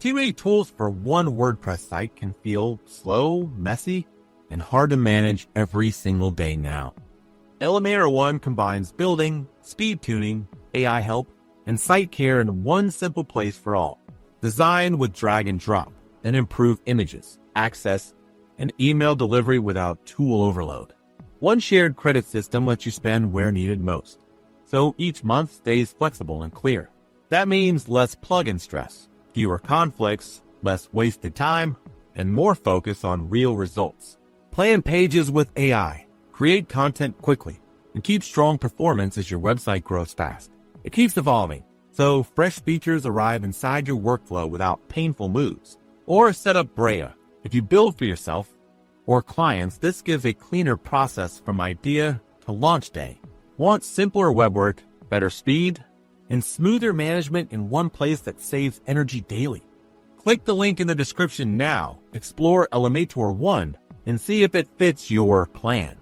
Too many tools for one WordPress site can feel slow, messy, and hard to manage every single day now. Elementor One combines building, speed tuning, AI help, and site care in one simple place for all. Designed with drag and drop and improve images, access, and email delivery without tool overload. One shared credit system lets you spend where needed most, so each month stays flexible and clear. That means less plugin stress, fewer conflicts, less wasted time, and more focus on real results. Plan pages with AI, create content quickly, and keep strong performance as your website grows fast. It keeps evolving, so fresh features arrive inside your workflow without painful moves. Or set up Brea. If you build for yourself or clients, this gives a cleaner process from idea to launch day. Want simpler web work, better speed, and smoother management in one place that saves energy daily? Click the link in the description now, explore Elementor One, and see if it fits your plan.